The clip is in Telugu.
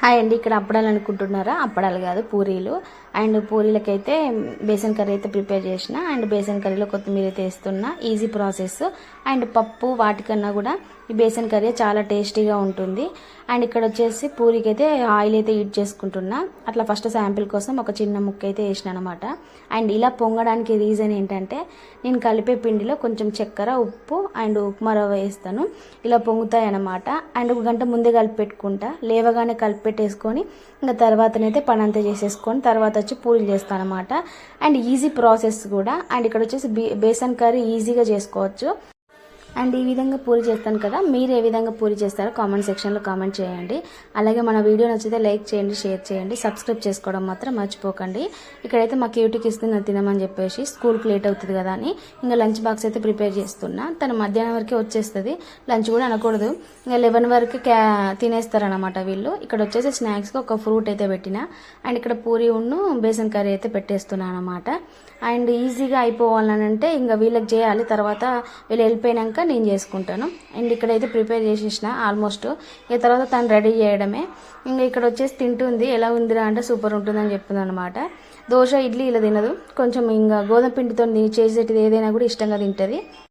హాయ్ అండి. ఇక్కడ అప్పడాలు అనుకుంటున్నారా? అప్పడాలు కాదు, పూరీలు. అండ్ పూరీలకైతే బేసన్ కర్రీ అయితే ప్రిపేర్ చేసిన. అండ్ బేసన్ కర్రీలో కొత్తిమీర అయితే వేస్తున్నా. Easy process. అండ్ పప్పు వాటికన్నా కూడా ఈ బేసన్ కర్రీ చాలా టేస్టీగా ఉంటుంది. అండ్ ఇక్కడ వచ్చేసి పూరీకి అయితే ఆయిల్ అయితే హీట్ చేసుకుంటున్నా. అట్లా ఫస్ట్ శాంపిల్ కోసం ఒక చిన్న ముక్క అయితే వేసిన అనమాట. అండ్ ఇలా పొంగడానికి రీజన్ ఏంటంటే నేను కలిపే పిండిలో కొంచెం చక్కెర, ఉప్పు అండ్ ఉప్మా రవ్వ వేస్తాను. ఇలా పొంగుతాయి అనమాట. అండ్ ఒక గంట ముందే కలిపి పెట్టుకుంటా. లేవగానే కలిపి పెట్టేసుకొని ఇంకా తర్వాతనైతే పని అంతా చేసేసుకొని తర్వాత వచ్చి పూరీలు చేస్తాను అనమాట. అండ్ ఈజీ ప్రాసెస్ కూడా. అండ్ ఇక్కడ వచ్చేసి బేసన్ కర్రీ ఈజీగా చేసుకోవచ్చు. అండ్ ఈ విధంగా పూరి చేస్తాను కదా, మీరు ఏ విధంగా పూరి చేస్తారో కామెంట్ సెక్షన్లో కామెంట్ చేయండి. అలాగే మన వీడియో నచ్చితే లైక్ చేయండి, షేర్ చేయండి, సబ్స్క్రైబ్ చేసుకోవడం మాత్రం మర్చిపోకండి. ఇక్కడైతే మా క్యూటీకి ఇస్తుంది తినమని చెప్పేసి స్కూల్కి లేట్ అవుతుంది కదా అని ఇంకా లంచ్ బాక్స్ అయితే ప్రిపేర్ చేస్తున్నా. తను మధ్యాహ్నం వరకే వచ్చేస్తుంది. లంచ్ కూడా అనకూడదు, ఇంకా 11 వరకు తినేస్తారనమాట వీళ్ళు. ఇక్కడ వచ్చేసి స్నాక్స్కి ఒక ఫ్రూట్ అయితే పెట్టిన. అండ్ ఇక్కడ పూరి ఉన్ను బేసన్ కర్రీ అయితే పెట్టేస్తున్నాను అనమాట. అండ్ ఈజీగా అయిపోవాలనంటే ఇంకా వీళ్ళకి చేయాలి, తర్వాత వీళ్ళు వెళ్ళిపోయినాక నేను చేసుకుంటాను. అండ్ ఇక్కడైతే ప్రిపేర్ చేసేసిన ఆల్మోస్ట్. ఇక తర్వాత తను రెడీ చేయడమే. ఇంకా ఇక్కడ వచ్చేసి తింటుంది. ఎలా ఉందిరా అంటే సూపర్ ఉంటుందని చెప్తుంది అనమాట. దోశ, ఇడ్లీ ఇలా తినదు. కొంచెం ఇంకా గోధుమ పిండితో చేసేటిది ఏదైనా కూడా ఇష్టంగా తింటుంది.